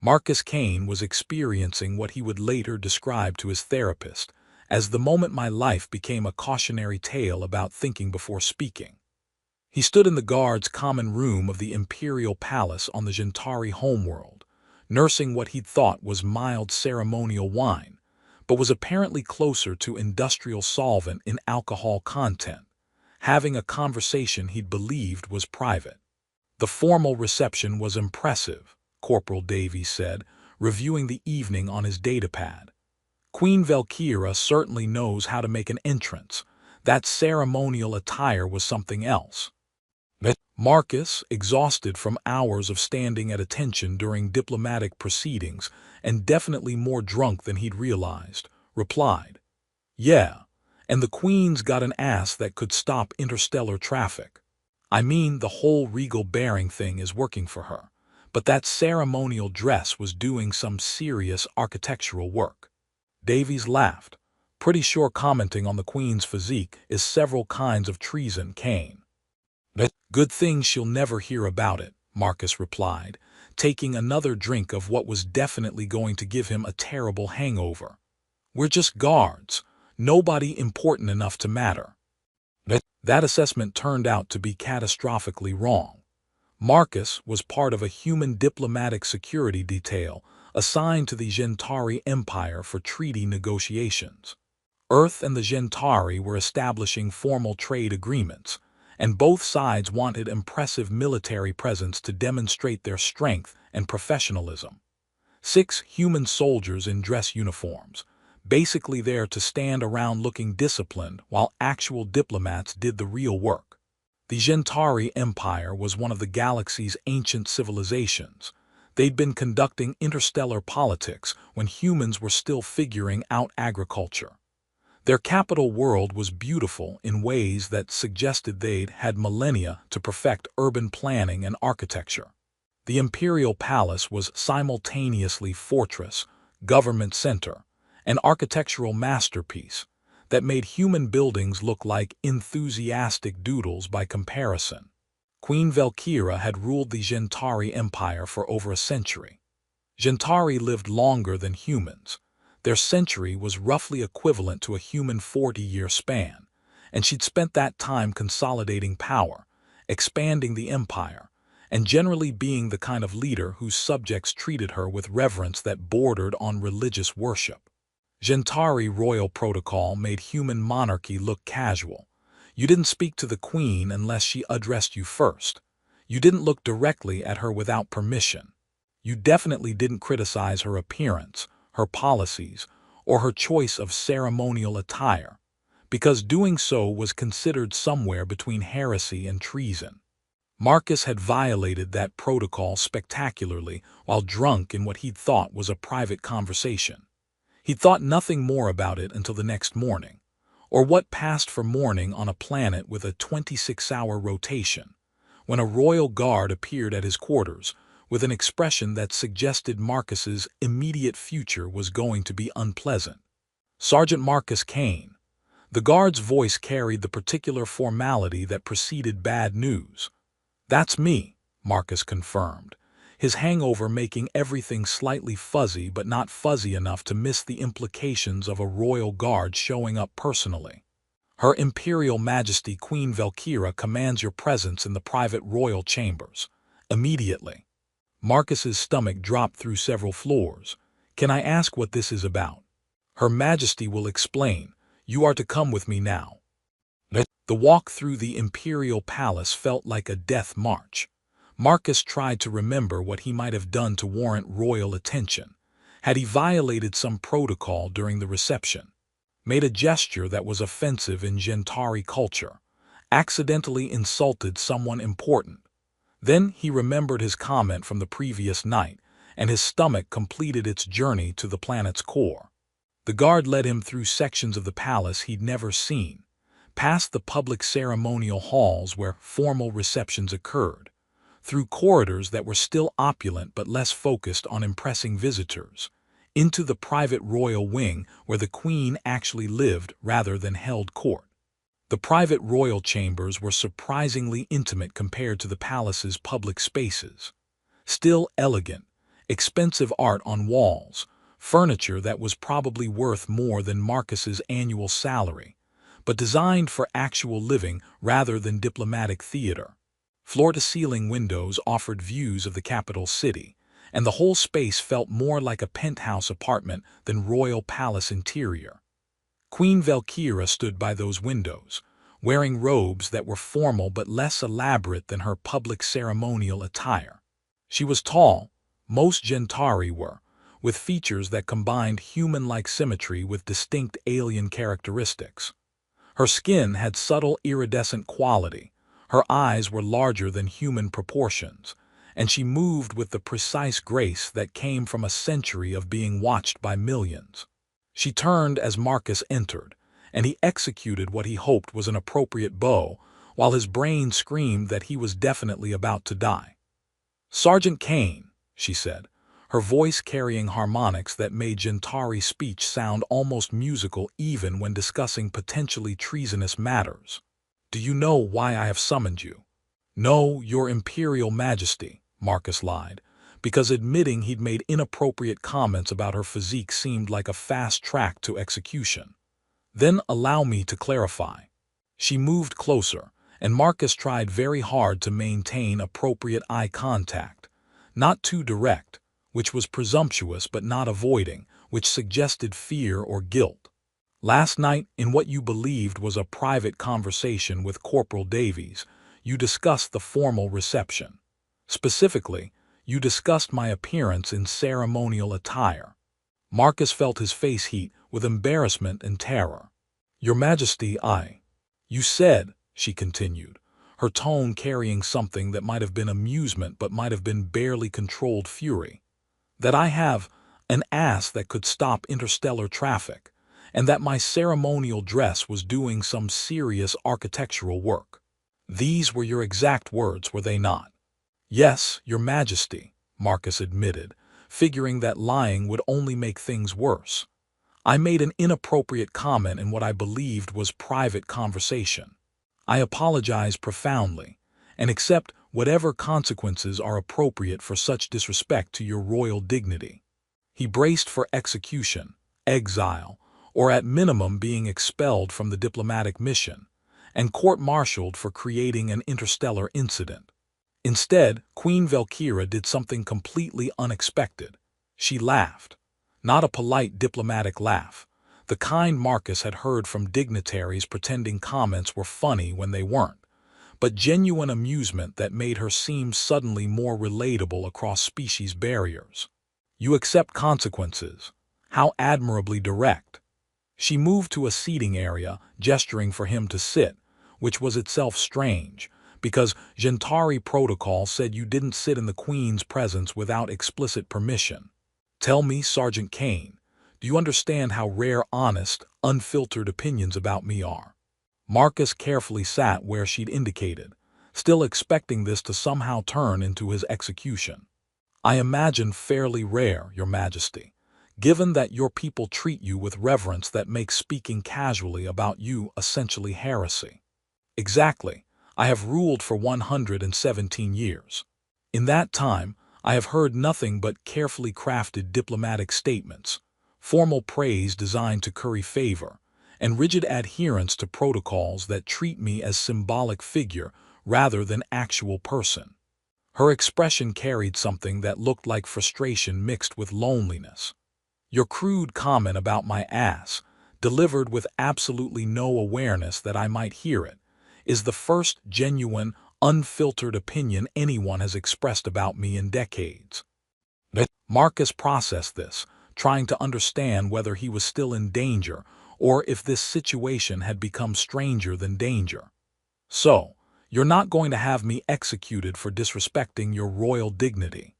Marcus Kane was experiencing what he would later describe to his therapist as the moment my life became a cautionary tale about thinking before speaking. He stood in the guard's common room of the Imperial Palace on the Gentari homeworld, nursing what he'd thought was mild ceremonial wine, but was apparently closer to industrial solvent in alcohol content, having a conversation he'd believed was private. The formal reception was impressive, Corporal Davies said, reviewing the evening on his datapad. Queen Valkyra certainly knows how to make an entrance. That ceremonial attire was something else. Marcus, exhausted from hours of standing at attention during diplomatic proceedings and definitely more drunk than he'd realized, replied, "Yeah, and the Queen's got an ass that could stop interstellar traffic. I mean, the whole regal bearing thing is working for her, but that ceremonial dress was doing some serious architectural work." Davies laughed, pretty sure commenting on the Queen's physique is several kinds of treason, Kane. "Good thing she'll never hear about it," Marcus replied, taking another drink of what was definitely going to give him a terrible hangover. "We're just guards, nobody important enough to matter." That assessment turned out to be catastrophically wrong. Marcus was part of a human diplomatic security detail assigned to the Gentari Empire for treaty negotiations. Earth and the Gentari were establishing formal trade agreements, and both sides wanted impressive military presence to demonstrate their strength and professionalism. 6 human soldiers in dress uniforms, basically there to stand around looking disciplined while actual diplomats did the real work. The Gentari Empire was one of the galaxy's ancient civilizations. They'd been conducting interstellar politics when humans were still figuring out agriculture. Their capital world was beautiful in ways that suggested they'd had millennia to perfect urban planning and architecture. The Imperial Palace was simultaneously fortress, government center, and architectural masterpiece that made human buildings look like enthusiastic doodles by comparison. Queen Valkyra had ruled the Gentari Empire for over a century. Gentari lived longer than humans. Their century was roughly equivalent to a human 40-year span, and she'd spent that time consolidating power, expanding the empire, and generally being the kind of leader whose subjects treated her with reverence that bordered on religious worship. Gentari royal protocol made human monarchy look casual. You didn't speak to the queen unless she addressed you first. You didn't look directly at her without permission. You definitely didn't criticize her appearance, her policies, or her choice of ceremonial attire, because doing so was considered somewhere between heresy and treason. Marcus had violated that protocol spectacularly while drunk in what he'd thought was a private conversation. He'd thought nothing more about it until the next morning, or what passed for morning on a planet with a 26-hour rotation, when a royal guard appeared at his quarters with an expression that suggested Marcus's immediate future was going to be unpleasant. "Sergeant Marcus Kane." The guard's voice carried the particular formality that preceded bad news. "That's me," Marcus confirmed, his hangover making everything slightly fuzzy but not fuzzy enough to miss the implications of a royal guard showing up personally. "Her Imperial Majesty Queen Valkyra commands your presence in the private royal chambers. Immediately." Marcus's stomach dropped through several floors. "Can I ask what this is about?" "Her Majesty will explain. You are to come with me now." The walk through the Imperial Palace felt like a death march. Marcus tried to remember what he might have done to warrant royal attention. Had he violated some protocol during the reception? Made a gesture that was offensive in Gentari culture? Accidentally insulted someone important? Then he remembered his comment from the previous night, and his stomach completed its journey to the planet's core. The guard led him through sections of the palace he'd never seen, past the public ceremonial halls where formal receptions occurred, through corridors that were still opulent but less focused on impressing visitors, into the private royal wing where the queen actually lived rather than held court. The private royal chambers were surprisingly intimate compared to the palace's public spaces. Still elegant, expensive art on walls, furniture that was probably worth more than Marcus's annual salary, but designed for actual living rather than diplomatic theater. Floor-to-ceiling windows offered views of the capital city, and the whole space felt more like a penthouse apartment than royal palace interior. Queen Valkyra stood by those windows, wearing robes that were formal but less elaborate than her public ceremonial attire. She was tall, most Gentari were, with features that combined human-like symmetry with distinct alien characteristics. Her skin had subtle iridescent quality, her eyes were larger than human proportions, and she moved with the precise grace that came from a century of being watched by millions. She turned as Marcus entered, and he executed what he hoped was an appropriate bow, while his brain screamed that he was definitely about to die. "Sergeant Kane," she said, her voice carrying harmonics that made Gentari speech sound almost musical even when discussing potentially treasonous matters. "Do you know why I have summoned you?" "No, Your Imperial Majesty," Marcus lied, because admitting he'd made inappropriate comments about her physique seemed like a fast track to execution. "Then allow me to clarify." She moved closer, and Marcus tried very hard to maintain appropriate eye contact, not too direct, which was presumptuous but not avoiding, which suggested fear or guilt. "Last night, in what you believed was a private conversation with Corporal Davies, you discussed the formal reception. Specifically, you discussed my appearance in ceremonial attire." Marcus felt his face heat with embarrassment and terror. "Your Majesty, You said," she continued, her tone carrying something that might have been amusement but might have been barely controlled fury, "that I have an ass that could stop interstellar traffic, and that my ceremonial dress was doing some serious architectural work. These were your exact words, were they not?" "Yes, Your Majesty," Marcus admitted, figuring that lying would only make things worse. "I made an inappropriate comment in what I believed was private conversation. I apologize profoundly, and accept whatever consequences are appropriate for such disrespect to your royal dignity." He braced for execution, exile, or at minimum being expelled from the diplomatic mission, and court-martialed for creating an interstellar incident. Instead, Queen Valkyra did something completely unexpected. She laughed. Not a polite diplomatic laugh, the kind Marcus had heard from dignitaries pretending comments were funny when they weren't, but genuine amusement that made her seem suddenly more relatable across species barriers. "You accept consequences. How admirably direct." She moved to a seating area, gesturing for him to sit, which was itself strange, because Gentari protocol said you didn't sit in the Queen's presence without explicit permission. "Tell me, Sergeant Kane, do you understand how rare honest, unfiltered opinions about me are?" Marcus carefully sat where she'd indicated, still expecting this to somehow turn into his execution. "I imagine fairly rare, Your Majesty, given that your people treat you with reverence that makes speaking casually about you essentially heresy." "Exactly. I have ruled for 117 years. In that time, I have heard nothing but carefully crafted diplomatic statements, formal praise designed to curry favor, and rigid adherence to protocols that treat me as symbolic figure rather than actual person." Her expression carried something that looked like frustration mixed with loneliness. "Your crude comment about my ass, delivered with absolutely no awareness that I might hear it, is the first genuine, unfiltered opinion anyone has expressed about me in decades." Marcus processed this, trying to understand whether he was still in danger or if this situation had become stranger than danger. "So, you're not going to have me executed for disrespecting your royal dignity?"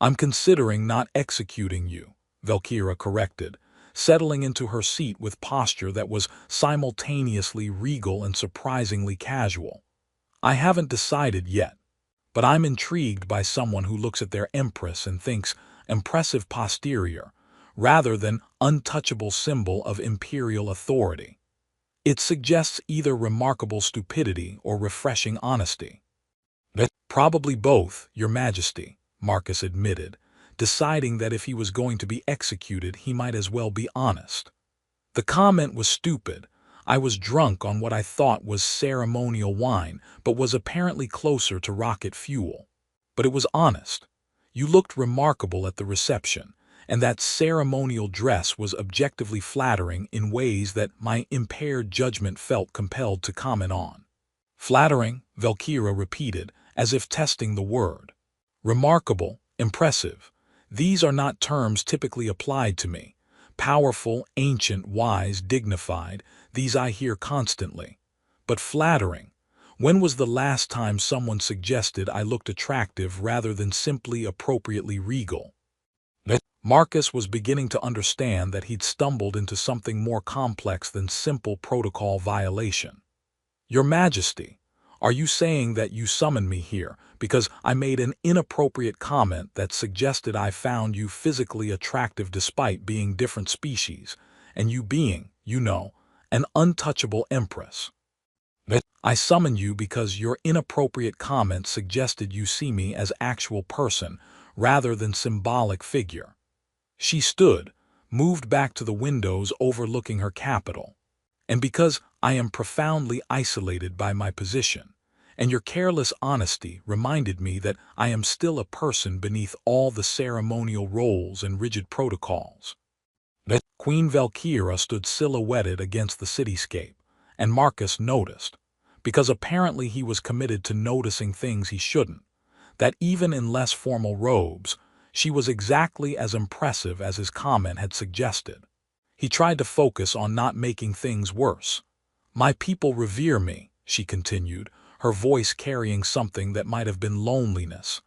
"I'm considering not executing you," Valkyra corrected, settling into her seat with posture that was simultaneously regal and surprisingly casual. "I haven't decided yet, but I'm intrigued by someone who looks at their empress and thinks impressive posterior, rather than untouchable symbol of imperial authority. It suggests either remarkable stupidity or refreshing honesty." "Probably both, Your Majesty," Marcus admitted, deciding that if he was going to be executed, he might as well be honest. The comment was stupid. I was drunk on what I thought was ceremonial wine, but was apparently closer to rocket fuel. But it was honest. You looked remarkable at the reception, and that ceremonial dress was objectively flattering in ways that my impaired judgment felt compelled to comment on. Flattering, Valkyra repeated, as if testing the word. Remarkable, impressive. These are not terms typically applied to me. Powerful, ancient, wise, dignified, these I hear constantly. But flattering. When was the last time someone suggested I looked attractive rather than simply appropriately regal? Marcus was beginning to understand that he'd stumbled into something more complex than simple protocol violation. Your Majesty, are you saying that you summoned me here because I made an inappropriate comment that suggested I found you physically attractive despite being different species, and you being, you know, an untouchable empress? I summon you because your inappropriate comment suggested you see me as actual person rather than symbolic figure. She stood, moved back to the windows overlooking her capital. And because I am profoundly isolated by my position, and your careless honesty reminded me that I am still a person beneath all the ceremonial roles and rigid protocols. Queen Valkyra stood silhouetted against the cityscape, and Marcus noticed, because apparently he was committed to noticing things he shouldn't, that even in less formal robes, she was exactly as impressive as his comment had suggested. He tried to focus on not making things worse. My people revere me, she continued, her voice carrying something that might have been loneliness.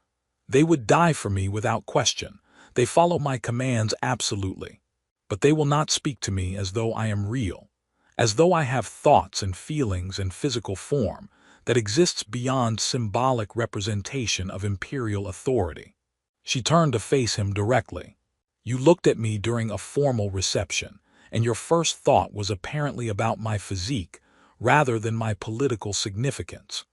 They would die for me without question. They follow my commands absolutely. But they will not speak to me as though I am real, as though I have thoughts and feelings and physical form that exists beyond symbolic representation of imperial authority. She turned to face him directly. You looked at me during a formal reception, and your first thought was apparently about my physique rather than my political significance.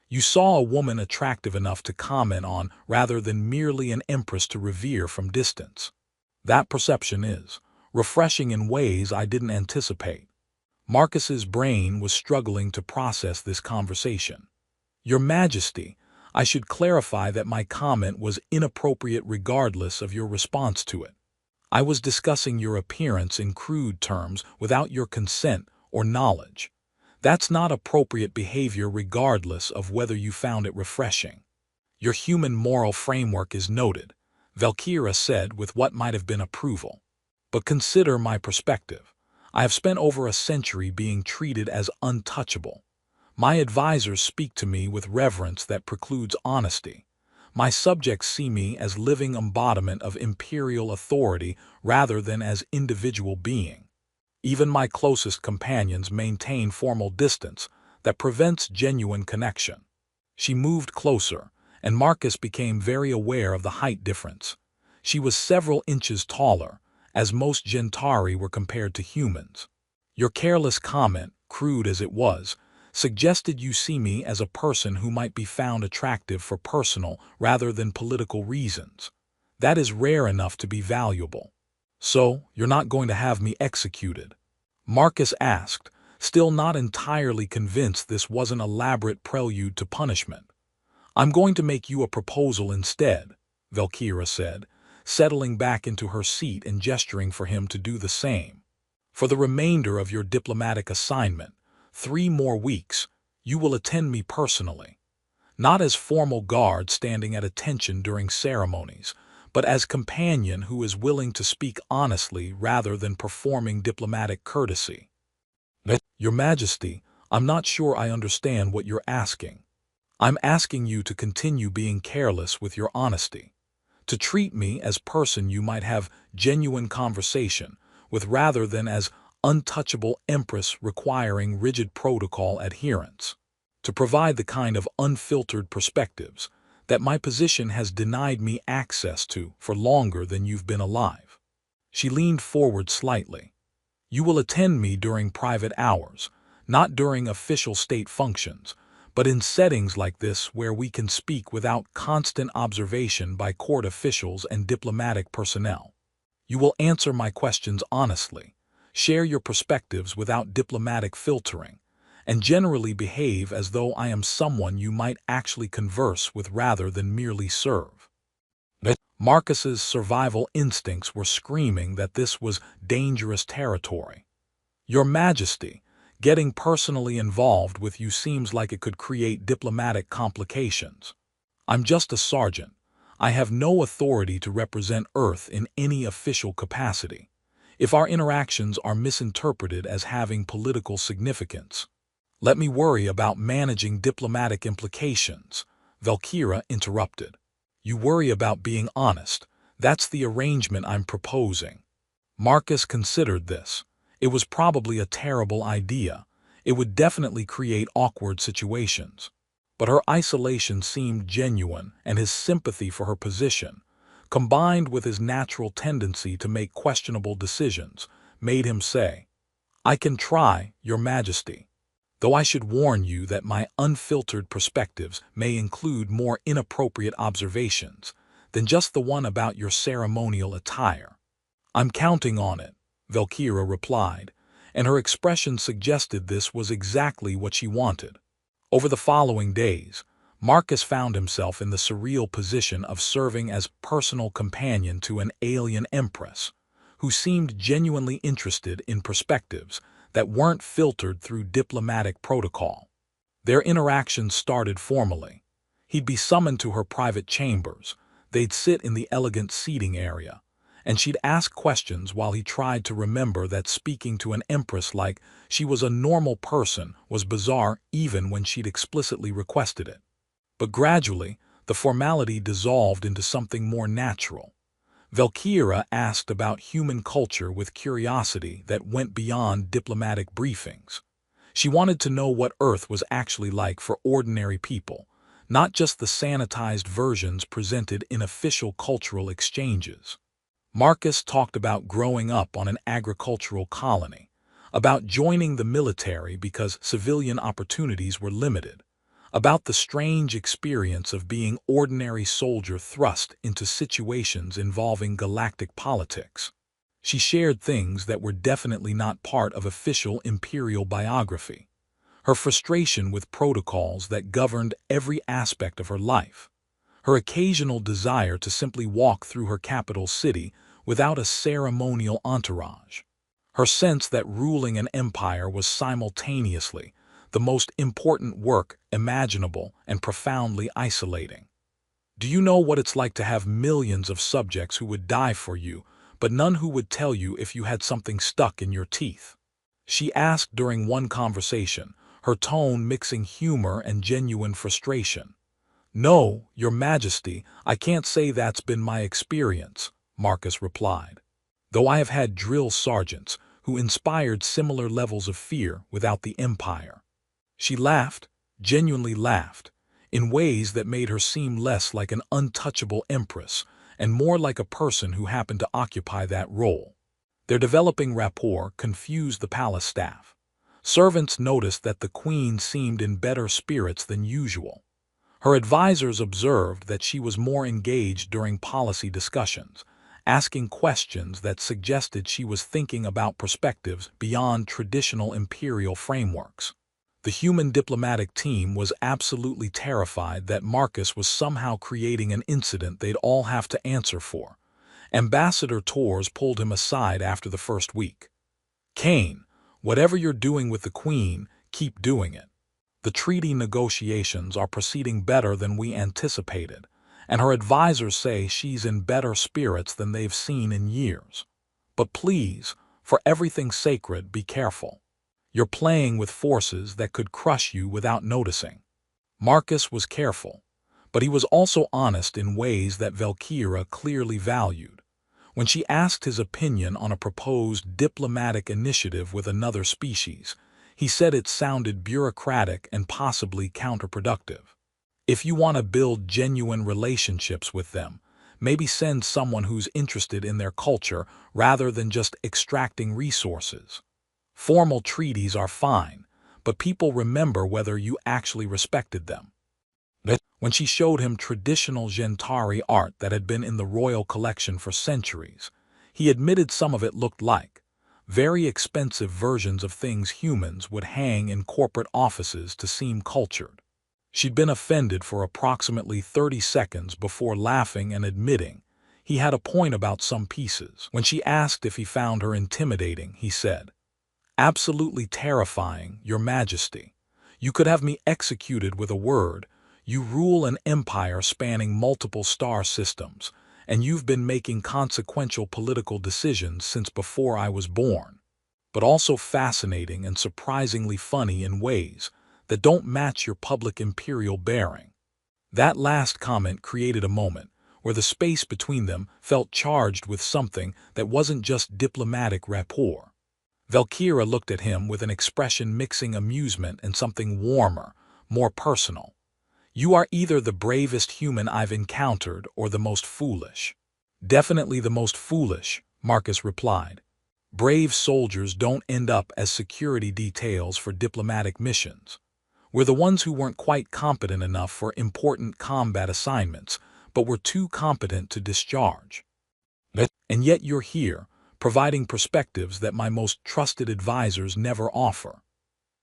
You saw a woman attractive enough to comment on rather than merely an empress to revere from distance. That perception is refreshing in ways I didn't anticipate. Marcus's brain was struggling to process this conversation. Your Majesty, I should clarify that my comment was inappropriate regardless of your response to it. I was discussing your appearance in crude terms without your consent or knowledge. That's not appropriate behavior regardless of whether you found it refreshing. Your human moral framework is noted, Valkyra said with what might have been approval. But consider my perspective. I have spent over a century being treated as untouchable. My advisors speak to me with reverence that precludes honesty. My subjects see me as living embodiment of imperial authority rather than as individual being. Even my closest companions maintain formal distance that prevents genuine connection. She moved closer, and Marcus became very aware of the height difference. She was several inches taller, as most Gentari were compared to humans. Your careless comment, crude as it was, suggested you see me as a person who might be found attractive for personal rather than political reasons. That is rare enough to be valuable. So, you're not going to have me executed? Marcus asked, still not entirely convinced this was an elaborate prelude to punishment. I'm going to make you a proposal instead, Valkyra said, settling back into her seat and gesturing for him to do the same. For the remainder of your diplomatic assignment, 3 more weeks, you will attend me personally. Not as formal guard standing at attention during ceremonies, but as companion who is willing to speak honestly rather than performing diplomatic courtesy. Your Majesty, I'm not sure I understand what you're asking. I'm asking you to continue being careless with your honesty, to treat me as person you might have genuine conversation with rather than as untouchable empress requiring rigid protocol adherence, to provide the kind of unfiltered perspectives that my position has denied me access to for longer than you've been alive. She leaned forward slightly. You will attend me during private hours, not during official state functions, But in settings like this where we can speak without constant observation by court officials and diplomatic personnel, you will answer my questions honestly, share your perspectives without diplomatic filtering, and generally behave as though I am someone you might actually converse with rather than merely serve. Marcus's survival instincts were screaming that this was dangerous territory. Your Majesty, getting personally involved with you seems like it could create diplomatic complications. I'm just a sergeant. I have no authority to represent Earth in any official capacity. If our interactions are misinterpreted as having political significance, let me worry about managing diplomatic implications, Valkyra interrupted. You worry about being honest. That's the arrangement I'm proposing. Marcus considered this. It was probably a terrible idea. It would definitely create awkward situations. But her isolation seemed genuine, and his sympathy for her position, combined with his natural tendency to make questionable decisions, made him say, I can try, Your Majesty, though I should warn you that my unfiltered perspectives may include more inappropriate observations than just the one about your ceremonial attire. I'm counting on it, Valkyra replied, and her expression suggested this was exactly what she wanted. Over the following days, Marcus found himself in the surreal position of serving as personal companion to an alien empress, who seemed genuinely interested in perspectives that weren't filtered through diplomatic protocol. Their interactions started formally. He'd be summoned to her private chambers, they'd sit in the elegant seating area, and she'd ask questions while he tried to remember that speaking to an empress like she was a normal person was bizarre even when she'd explicitly requested it. But gradually, the formality dissolved into something more natural. Valkyra asked about human culture with curiosity that went beyond diplomatic briefings. She wanted to know what Earth was actually like for ordinary people, not just the sanitized versions presented in official cultural exchanges. Marcus talked about growing up on an agricultural colony, about joining the military because civilian opportunities were limited, about the strange experience of being ordinary soldier thrust into situations involving galactic politics. She shared things that were definitely not part of official imperial biography. Her frustration with protocols that governed every aspect of her life. Her occasional desire to simply walk through her capital city without a ceremonial entourage. Her sense that ruling an empire was simultaneously the most important work imaginable and profoundly isolating. Do you know what it's like to have millions of subjects who would die for you, but none who would tell you if you had something stuck in your teeth? She asked during one conversation, her tone mixing humor and genuine frustration. No, Your Majesty, I can't say that's been my experience, Marcus replied, though I have had drill sergeants who inspired similar levels of fear without the empire. She laughed, genuinely laughed, in ways that made her seem less like an untouchable empress and more like a person who happened to occupy that role. Their developing rapport confused the palace staff. Servants noticed that the queen seemed in better spirits than usual. Her advisors observed that she was more engaged during policy discussions, asking questions that suggested she was thinking about perspectives beyond traditional imperial frameworks. The human diplomatic team was absolutely terrified that Marcus was somehow creating an incident they'd all have to answer for. Ambassador Torres pulled him aside after the first week. Kane, whatever you're doing with the Queen, keep doing it. The treaty negotiations are proceeding better than we anticipated, and her advisors say she's in better spirits than they've seen in years. But please, for everything sacred, be careful. You're playing with forces that could crush you without noticing. Marcus was careful, but he was also honest in ways that Valkyra clearly valued. When she asked his opinion on a proposed diplomatic initiative with another species, he said it sounded bureaucratic and possibly counterproductive. If you want to build genuine relationships with them, maybe send someone who's interested in their culture rather than just extracting resources. Formal treaties are fine, but people remember whether you actually respected them. When she showed him traditional Gentari art that had been in the royal collection for centuries, he admitted some of it looked like very expensive versions of things humans would hang in corporate offices to seem cultured. She'd been offended for approximately 30 seconds before laughing and admitting he had a point about some pieces. When she asked if he found her intimidating, he said, "Absolutely terrifying, Your Majesty. You could have me executed with a word. You rule an empire spanning multiple star systems, and you've been making consequential political decisions since before I was born. But also fascinating and surprisingly funny in ways that don't match your public imperial bearing." That last comment created a moment where the space between them felt charged with something that wasn't just diplomatic rapport. Valkyra looked at him with an expression mixing amusement and something warmer, more personal. "You are either the bravest human I've encountered or the most foolish." "Definitely the most foolish," Marcus replied. "Brave soldiers don't end up as security details for diplomatic missions. We're the ones who weren't quite competent enough for important combat assignments, but were too competent to discharge. And yet you're here, providing perspectives that my most trusted advisors never offer."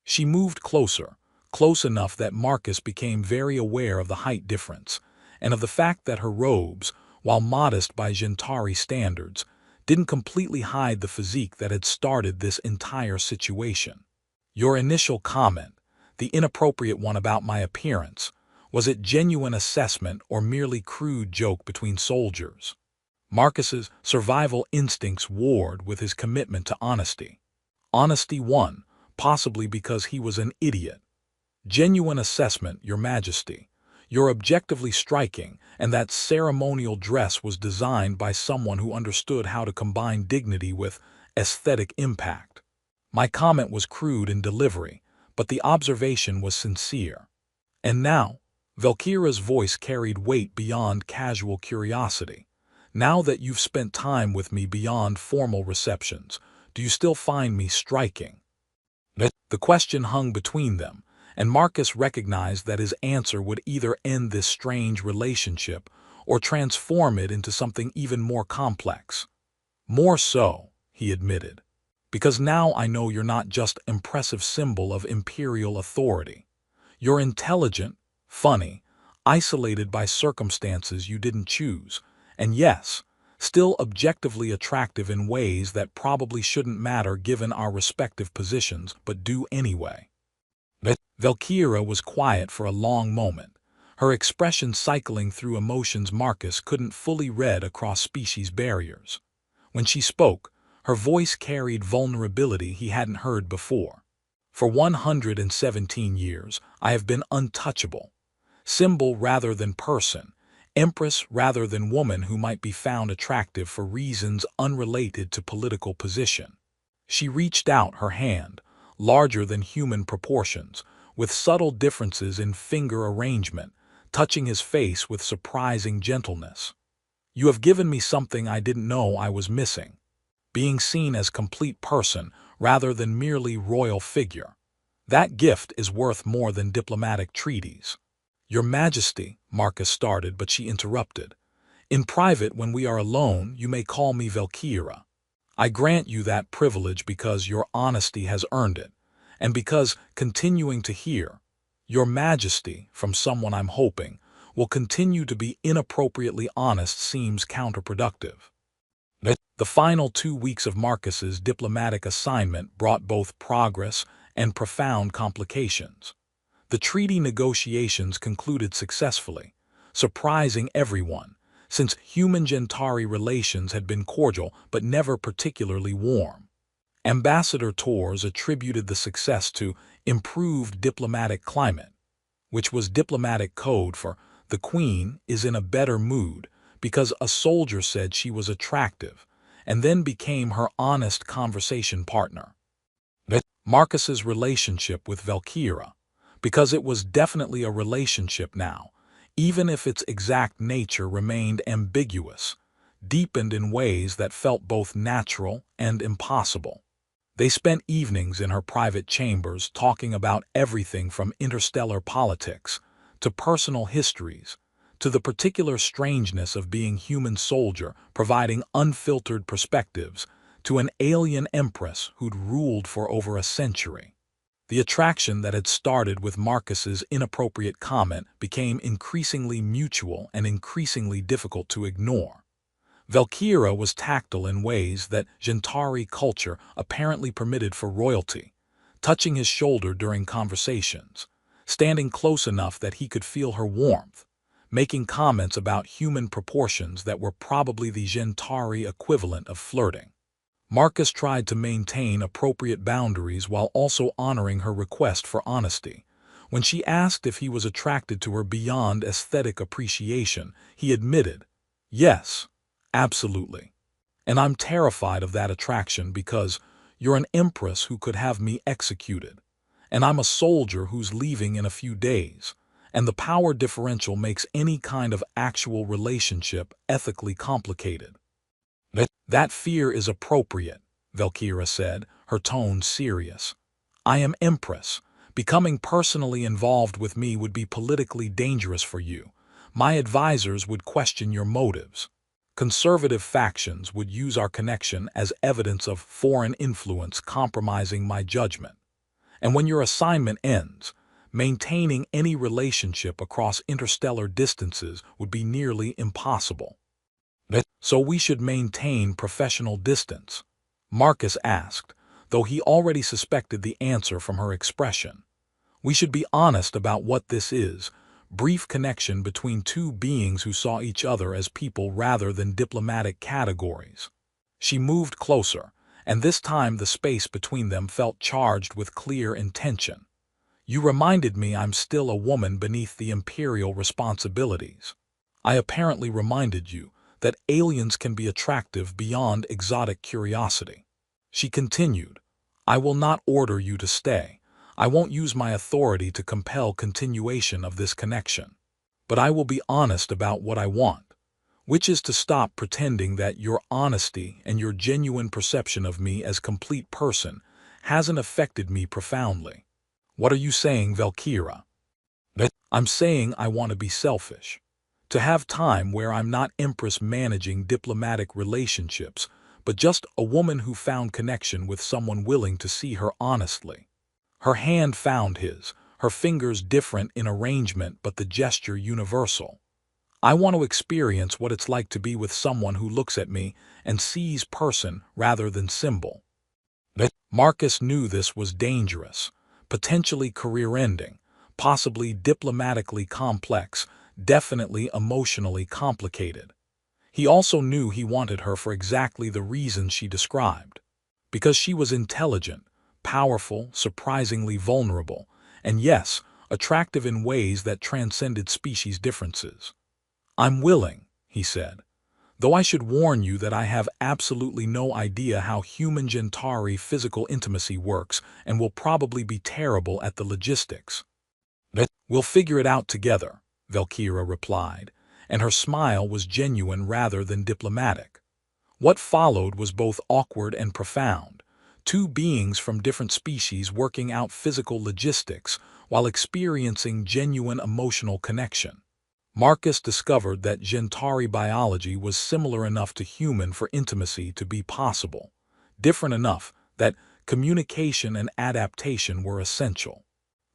She moved closer, close enough that Marcus became very aware of the height difference, and of the fact that her robes, while modest by Gentari standards, didn't completely hide the physique that had started this entire situation. "Your initial comment, the inappropriate one about my appearance, was it genuine assessment or merely crude joke between soldiers?" Marcus's survival instincts warred with his commitment to honesty. Honesty won, possibly because he was an idiot. "Genuine assessment, Your Majesty. You're objectively striking, and that ceremonial dress was designed by someone who understood how to combine dignity with aesthetic impact." My comment was crude in delivery, but the observation was sincere. "And now," Valkyra's voice carried weight beyond casual curiosity, "now that you've spent time with me beyond formal receptions, do you still find me striking?" The question hung between them, and Marcus recognized that his answer would either end this strange relationship or transform it into something even more complex. "More so," he admitted, "because now I know you're not just an impressive symbol of imperial authority. You're intelligent, funny, isolated by circumstances you didn't choose, and yes, still objectively attractive in ways that probably shouldn't matter given our respective positions, but do anyway." Valkyra was quiet for a long moment, her expression cycling through emotions Marcus couldn't fully read across species barriers. When she spoke, her voice carried vulnerability he hadn't heard before. "For 117 years, I have been untouchable. Symbol rather than person, empress rather than woman who might be found attractive for reasons unrelated to political position." She reached out her hand, larger than human proportions, with subtle differences in finger arrangement, touching his face with surprising gentleness. "You have given me something I didn't know I was missing. Being seen as complete person rather than merely royal figure. That gift is worth more than diplomatic treaties." "Your Majesty," Marcus started, but she interrupted. "In private, when we are alone, you may call me Valkyra. I grant you that privilege because your honesty has earned it, and because continuing to hear, Your Majesty, from someone I'm hoping, will continue to be inappropriately honest seems counterproductive." The final 2 weeks of Marcus's diplomatic assignment brought both progress and profound complications. The treaty negotiations concluded successfully, surprising everyone, since human-Gentari relations had been cordial but never particularly warm. Ambassador Torres attributed the success to improved diplomatic climate, which was diplomatic code for "the Queen is in a better mood," because a soldier said she was attractive, and then became her honest conversation partner. Marcus's relationship with Valkyra, because it was definitely a relationship now, even if its exact nature remained ambiguous, deepened in ways that felt both natural and impossible. They spent evenings in her private chambers talking about everything from interstellar politics to personal histories to the particular strangeness of being human soldier, providing unfiltered perspectives to an alien empress who'd ruled for over a century. The attraction that had started with Marcus's inappropriate comment became increasingly mutual and increasingly difficult to ignore. Valkyria was tactile in ways that Gentari culture apparently permitted for royalty, touching his shoulder during conversations, standing close enough that he could feel her warmth, making comments about human proportions that were probably the Gentari equivalent of flirting. Marcus tried to maintain appropriate boundaries while also honoring her request for honesty. When she asked if he was attracted to her beyond aesthetic appreciation, he admitted, "Yes, absolutely. And I'm terrified of that attraction because you're an empress who could have me executed, and I'm a soldier who's leaving in a few days, and the power differential makes any kind of actual relationship ethically complicated." "That fear is appropriate," Valkyria said, her tone serious. "I am empress. Becoming personally involved with me would be politically dangerous for you. My advisors would question your motives. Conservative factions would use our connection as evidence of foreign influence compromising my judgment. And when your assignment ends, maintaining any relationship across interstellar distances would be nearly impossible." "So we should maintain professional distance?" Marcus asked, though he already suspected the answer from her expression. "We should be honest about what this is, brief connection between two beings who saw each other as people rather than diplomatic categories." She moved closer, and this time the space between them felt charged with clear intention. "You reminded me I'm still a woman beneath the imperial responsibilities. I apparently reminded you that aliens can be attractive beyond exotic curiosity." She continued, "I will not order you to stay. I won't use my authority to compel continuation of this connection. But I will be honest about what I want, which is to stop pretending that your honesty and your genuine perception of me as complete person hasn't affected me profoundly." "What are you saying, Valkyria?" "I'm saying I want to be selfish. To have time where I'm not empress managing diplomatic relationships, but just a woman who found connection with someone willing to see her honestly." Her hand found his, her fingers different in arrangement but the gesture universal. "I want to experience what it's like to be with someone who looks at me and sees person rather than symbol." Marcus knew this was dangerous, potentially career-ending, possibly diplomatically complex, definitely emotionally complicated. He also knew he wanted her for exactly the reasons she described. Because she was intelligent, powerful, surprisingly vulnerable, and yes, attractive in ways that transcended species differences. "I'm willing," he said, "though I should warn you that I have absolutely no idea how human Gentari physical intimacy works and will probably be terrible at the logistics." "We'll figure it out together," Valkyria replied, and her smile was genuine rather than diplomatic. What followed was both awkward and profound, two beings from different species working out physical logistics while experiencing genuine emotional connection. Marcus discovered that Gentari biology was similar enough to human for intimacy to be possible, different enough that communication and adaptation were essential.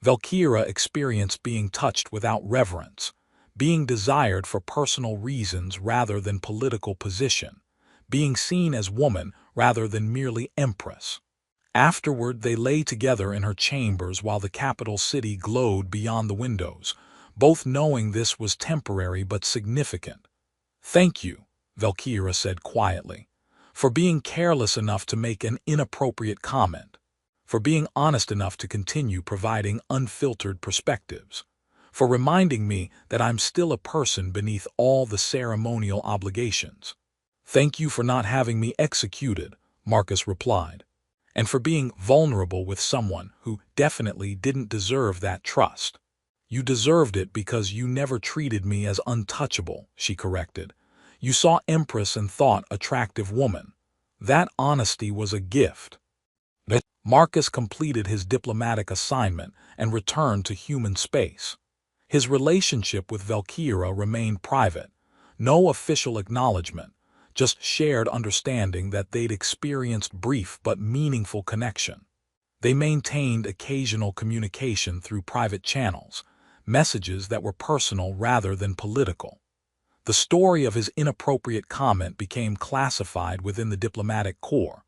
Valkyria experienced being touched without reverence, being desired for personal reasons rather than political position, being seen as woman rather than merely empress. Afterward, they lay together in her chambers while the capital city glowed beyond the windows, both knowing this was temporary but significant. "Thank you," Valkyria said quietly, "for being careless enough to make an inappropriate comment, for being honest enough to continue providing unfiltered perspectives, for reminding me that I'm still a person beneath all the ceremonial obligations." "Thank you for not having me executed," Marcus replied, "and for being vulnerable with someone who definitely didn't deserve that trust." "You deserved it because you never treated me as untouchable," she corrected. "You saw empress and thought attractive woman. That honesty was a gift." Marcus completed his diplomatic assignment and returned to human space. His relationship with Valkyra remained private, no official acknowledgement, just shared understanding that they'd experienced brief but meaningful connection. They maintained occasional communication through private channels, messages that were personal rather than political. The story of his inappropriate comment became classified within the diplomatic corps,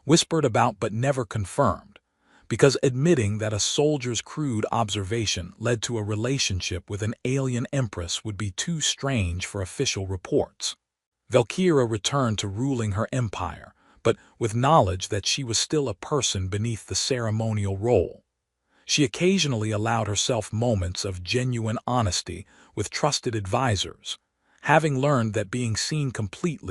whispered about but never confirmed, because admitting that a soldier's crude observation led to a relationship with an alien empress would be too strange for official reports. Valkyra returned to ruling her empire, but with knowledge that she was still a person beneath the ceremonial role. She occasionally allowed herself moments of genuine honesty with trusted advisors, having learned that being seen completely